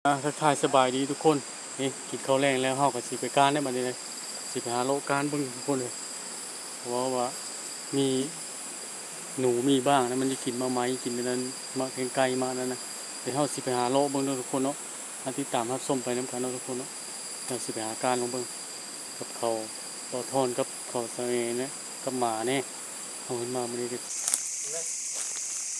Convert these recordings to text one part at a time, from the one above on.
ทักทายสบายดีทุกคนนี่กินข้าวแรงแล้วเฮาก็สิไปการได้บัดนี้เลยสิไปหาโลการเบิ่งทุกคนเลยเพราะว่ามีหนูมีบ้างนะมันจะกินมาไหมกินไปนั้นมาไกลๆมานั่นนะเดี๋ยวเฮาสิไปหาโลเบิ่งเด้อทุกคนเนาะติดตามรับชมไปนำกันเนาะทุกคนเนาะเดี๋ยวสิไปหาการลงเบิ่งกับเขาต่อทอนกับเขาเสน่ห์นะกับหมาแน่เอาขึ้นมามื้อนี้เด้อ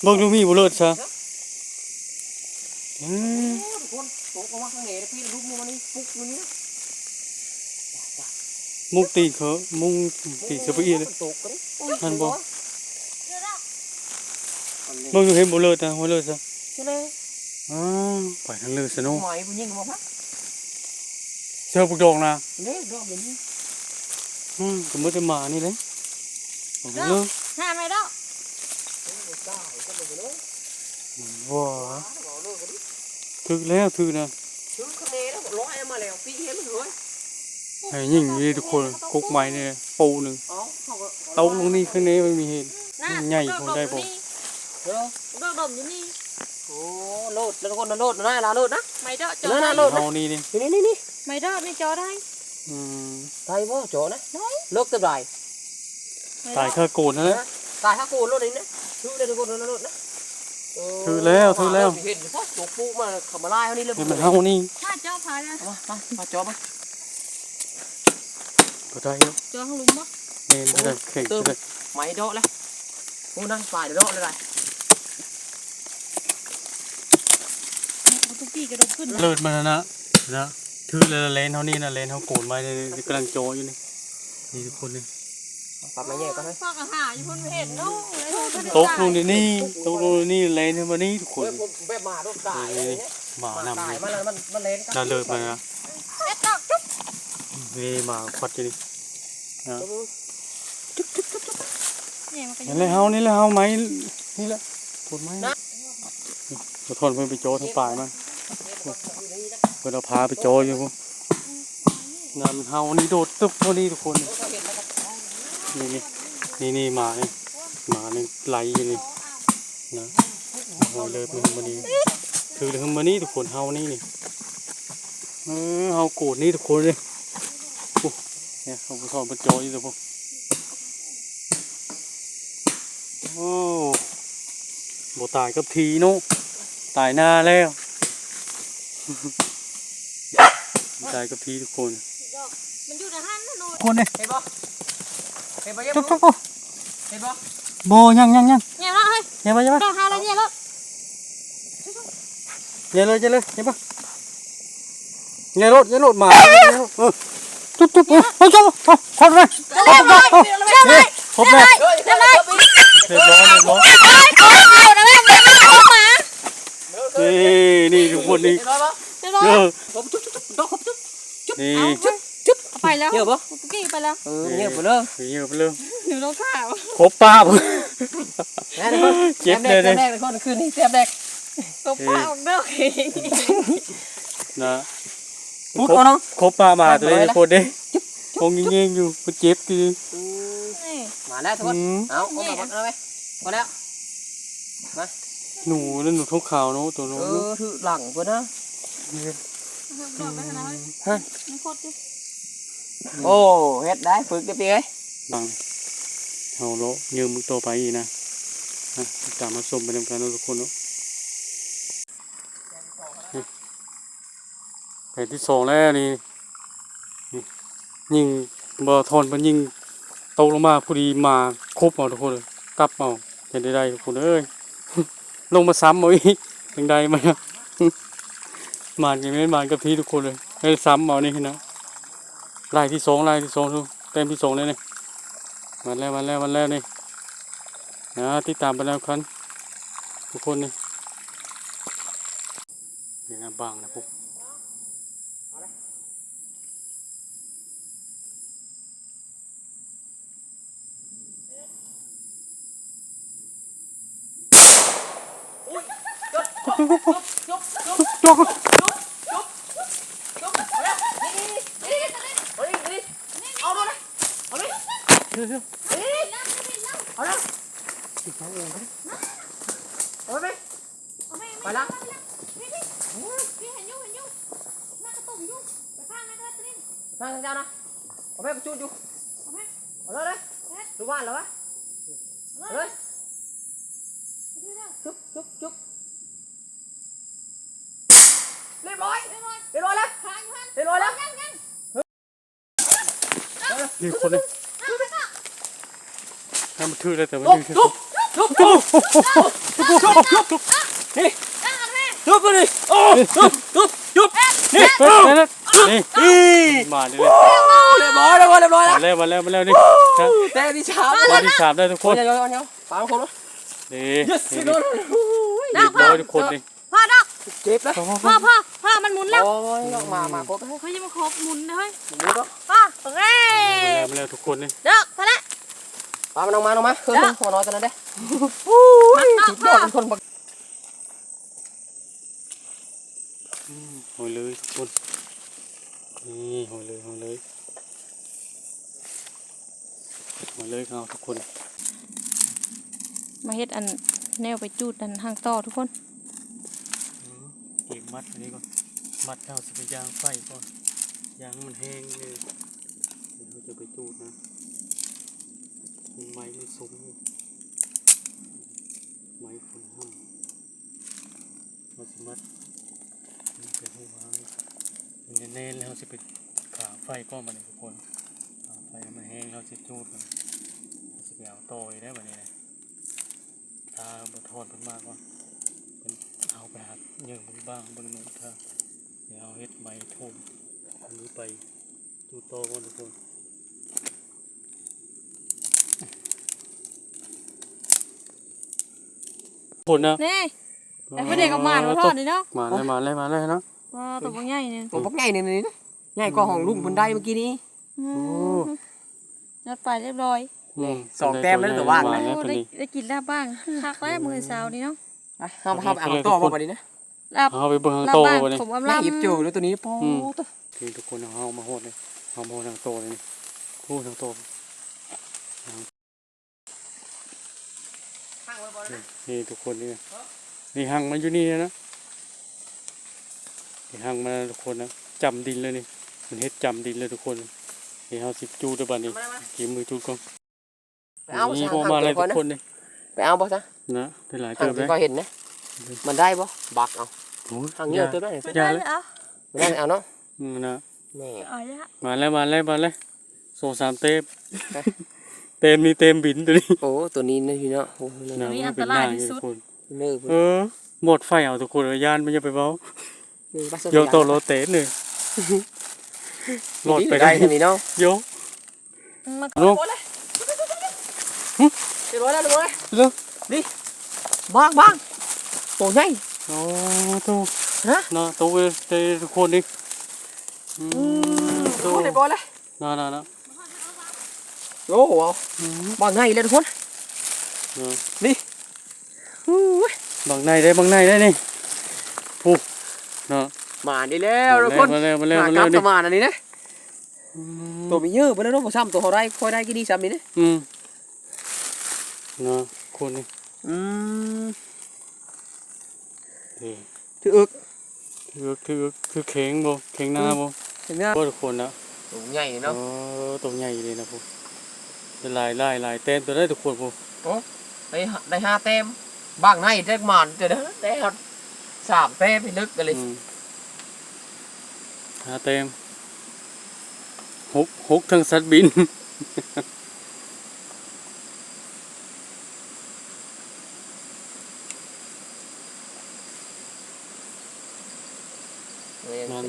เบิ่งดูมีบ่เลิศซะคนโตก็ว่าข้างเหนือพี่ลูกมันนี่ปุ๊กอยู่นี่ มุกตีนเขามุงตีนสะปีเลยนั่นบ่เบิ่งอยู่เห็นบ่เลิศนะบ่เลิศซะไปทางเลิศซะเนาะหมายผู้หญิงบ่พักเจอพวกดอกนะเด้อดอกแบบนี้ก็บ่ได้มานี่เลยเลิศหาไม่ดอกว้าถึกแล้วถึกนะถึงข้างเหนือแล้วร้อยมาแล้วพี่เห็นมันรวยให้ยิ่งนี่ทุกคนกุกไม้นี่ปูนึงเตาลงนี่ข้างในมันมีเห็นใหญ่พอได้บ่ดอกดมอยู่นี่โอ้โลดแล้วคนโลดนะล่ะโลดนะไม่ดอกจอได้เฮานี่นี่ไม่ดอกไม่จอได้ไทยบ่จอนะเลิกตะไดตายค่าโกนนั่นแหละตายถ้าโกนโลดนี่นะถือได้ทุกคนโลดนะถือแล้วเห็นพวกตัวปูมาขับมาไล่เขานี่เลยมันเฮานี่ถ้าเจ้าพายนะมาจอมาบ่ได้จอข้างลุมมั้งเน้นบ่ได้แข็งบ่ได้ไม้ดอกแล้วโอ้นั่งฝ่ายดอกเลยทุกปีกระโดดขึ้นเลิศมาแล้วนะถือแล้วเลนเฮานี่นะเลนเฮาโกนไว้กำลังโจอยู่นี่ทุกคนนี่ปรับมาแย่กันไหมฟังอาหารอยู่คนเห็นน้องตกลงนี่เลนมานี่ทุกคนแบบมาต้องตายหมานำมันเลนน่าเลิศมานะนี่มาควัดอยู่นี่นะนี่แหละเฮาไหมนี่แหละกดไม้ขอโทษเพิ่นไปโจทั้งป่ายมาเพิ่นเอาพาไปโจอยู่พวกงานเฮานี่โดดตึ๊บเท่านี้ทุกคนนี่มานี่ไหลอยู่นี่นะเฮาเลยเป็นมานี่ถือเลยมานี่ทุกคนเฮานี่เฮาโกรธนี่ทุกคนเลยเนี่ยเขาไปสอนไปโจอยู่ทุกคนโอ้บ่ตายกับทีโน่ตายหน้าแล้วตายกับทีทุกคนมันอยู่ในหันนะโน่คนเลยเห็นบ่เห็นบ่ยังเห็นบ่โบยังเนี่ยละเฮ้ยเนี่ยบ่ต้องหาอะไรเนี่ยละเนี่ยเลยเนี่ยบ่เนี่ยรถมาตุ๊บครบเลยครบเลยเรียบร้อยนี่ทุกคนนี่นี่ไปแล้วเยอะปะกี่ไปแล้วเยอะไปเลยหนูต้องข่าวครบป้าเจ็บเลยแรกคนคืนนี้เจ็บแรกครบป้าออกเด้อนะครบป้ามาตัวนี้คนเด้คงเงี้ยอยู่มันเจ็บคือมาแล้วทุกคนเอาเอาไปพอแล้วมาหนูนั่นหนูท้องขาวเนาะตัวน้องถือหลังกูนะโอ้เฮ็ดได้ฝึกได้ปีเอ้ยบังเอาโลยืมมือโตไปอีกนะตามมาชมไปนำกันทุกคนเนาะแผ่นที่2แล้วนี่ยิงบ่ทอนมันยิงตกลงมาพอดีมาครบเอาทุกคนเลยกลับเอาเห็นได้ทุกคนเอ้ยลงมาซ้ำเอาอีกยังได้ไหมมานกันไม่มานกับที่ทุกคนเลยให้ซ้ำเอานี่นะลายที่2ทุกเต็มที่2เลยนี่วันแล้วนี่นะติดตามไปแล้วครับทุกคนนี่นะบางนะพวกจกไปละ ฟังเจ้านะเอาไปประจุอยู่เอาเลยดูบ้านเหรอวะเลยจุ๊บเรียบร้อยแล้วเรียบร้อยแล้ว นี่คนเลยให้มันทื่อเลยแต่ว่า จุ๊บ นี่ จุ๊บนี่จุ๊บเลยจุ๊บนี่ มาเลย เรียบร้อยแล้ว มาแล้วนี่ แต่ที่เช้า คนที่สามได้ทุกคน เดี๋ยวปาคน นี่ นี่ เรียบร้อยทุกคนนี่ พ่อดอก เจ็บแล้ว พ่อมันหมุนแล้ว โอ้ยมาครบแล้ว เฮ้ยยังมาครบหมุนเลย หมูก็ พ่อโอเค มาแล้วทุกคนนี่ ดอกพอละ ปามันออกมาเฮ้ยหัวน้อยตัวนั้นได้สุดยอดเป็นคนบัก หอยเลยทุกคนนี่หอยเลยเอาทุกคน มาเฮ็ดอันแนวไปจูดอันห่างต่อทุกคน เก็บมัดอันนี้ก่อนมัดเท้าสิไปยางไฟก่อนยางมันแห้งเลยเราจะไปจูดนะไม้มันสูงไม้คนห้ามเราสิมัดมันเป็นหัววางเน้นๆแล้วจะไปขาไฟก้อนมันทุกคนขาไฟมันแห้งเราจะจูดมันเราจะไปเอาโตยได้แบบนี้เลยตาบดทอดมันมากกว่าเป็นเอาไปหักเยื่อมันบ้างบนนู้นถ้าเดี๋ยวเอาเฮ็ดไม้ทุ่มอันนี้ไปจูดโตก่อนทุกคนผลนะ นี่แต่ไม่เด็กกับหมาเราทอดนี่เนาะ มาเลยเนาะ ว้าตัวใหญ่เนี่ย ผมบักใหญ่นี่ใหญ่กว่าของลุงบนได้เมื่อกี้นี้ ยัดไปเรียบร้อย สองแต้มแล้วแต่ว่า ได้กินลาบบ้างคักแล้วมือเช้านี่เนาะ เอาเอาตัวมาวันนี้นะ ลาบ เอาไปเบิ่ง ลา โต บ้าง เลย ผมกำ ลา ลัง หยิบจูแล้วตัวนี้ป้อตัว คือทุกคนเอามาโหดเลยเอามาโหดทางโตเลยนี่พูดทางโตนี่ทุกคนนี่หังมันอยู่นี่นะนี่หังมาทุกคนนะจำดินเลยนี่มันเฮ็ดจำดินเลยทุกคนนี่เฮาสิจูดได้บัดนี้กินมือจูดก่อน ไปเอา นี่บ่มาเลยทุกคนนี่ ไปเอาบ่ซะ นะได้หลาย ทา เติ ง บ ที่ เลย ก็เห็นนะมันได้บ่บักเอา โอ้ย ทางเงี้ยตัวได้ อย่าเลย เอา ไม่ได้เอาเนาะ นะ แม่ เอาละ มาแล้วโซ3เต็มเต็มนี่เต็มบินตัวนี้ โอ้ตัวนี้นะพี่เนาะโอ้ นะมันเป็นหน้าอยู่ทุกคน เนื้อ หมดไฟเอาทุกคนยานมันจะไปเบาโยโตโรเตสเลยโหลดไปได้ พี่เนาะ โย มา ลูก เรียบร้อยแล้วเรียบร้อย ลูก นี่บ้างตัวใหญ่ โอ้ตัว ฮะ น่ะตัวเตทุกคนดิตัว เรียบร้อยแล้ว น่ะ โอ้โหบ้างไงเลยทุกคนนี่ บางในได้นี่ปุ๊บเนาะ มาดีแล้วทุกคน มาแล้ว มา นี่ ประมาณอันนี้นะตัวมีเยอะไปแล้วเนาะผมซ้ำตัวเขาได้ค่อยได้กี่ดีซ้ำนี่นะ เนาะคนนี่ ถืออึก คือเข่งบ่เข่งหน้าบ่ เห็นไหม ก็ทุกคนนะ ตัวใหญ่เนาะ ตัวใหญ่เลยนะปุ๊บลายเต็มตัวได้ทุกคนปุ๊บ ได้5 เต็มบ้างให้ได้หมานเดี๋ยวนะได้3 เต็มไปลึกกันเลย เต็มหกทั้งสัตว์บินม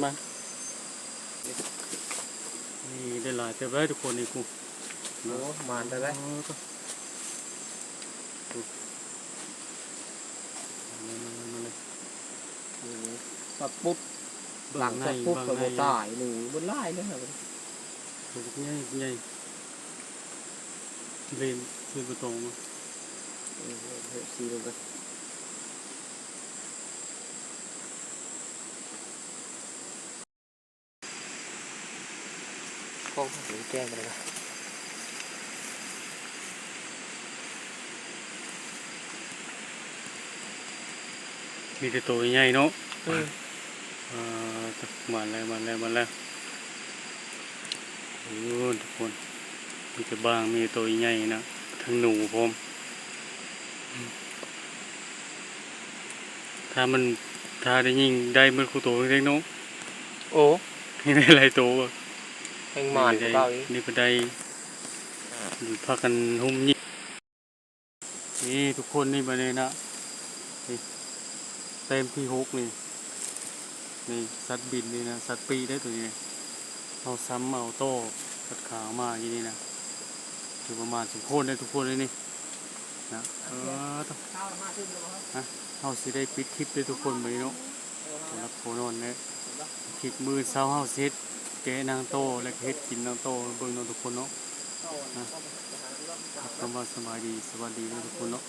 านี่ได้หลายเต็มได้ทุกคนนี่กู โอ้มานได้ไหมปักปุ๊บหลังจากปุ๊บก็ตายหนึ่งบนไล่เลยครับ ใหญ่เล่นคือประตูมา ซีลงไปกล้องหรือแจ้งไปเลย มีแต่ตัวใหญ่เนาะ มาแล้วโอ้ทุกคนมีแต่บ้างมีตัวใหญ่นะทั้งหนูพร้อมถ้าได้ยิงได้มันคู่โตเล็กน้อง โอ้ นี่ได้หลายตัวบ่ แห่งหมานกว่าเก่าอีก นี่ก็ได้อยู่พากันหุ่มยิงนี่ทุกคนนี่มาเลยนะนี่เต็มที่6นี่สัตว์บินนี่นะสัตว์ปีได้ตัวนี้เอาซ้ำเอาโต้สัตว์ขาวมาอย่างนี้นะถือประมาณ10 คนได้ทุกคนเลยนี่นะต้อง ข้าวมาขึ้นแล้วบ่ครับ เอาสิได้ปิดคลิปด้วยทุกคนไปเนาะสำหรับโคนอนเนี่ยคลิปมือเช้าเฮาเซ็ตแกะนางโตและเฮ็ดกินนางโตเบิ่งเนาะทุกคนเนาะ เข้า คำว่าสบายดีสวัสดีเนาะทุกคนเนาะ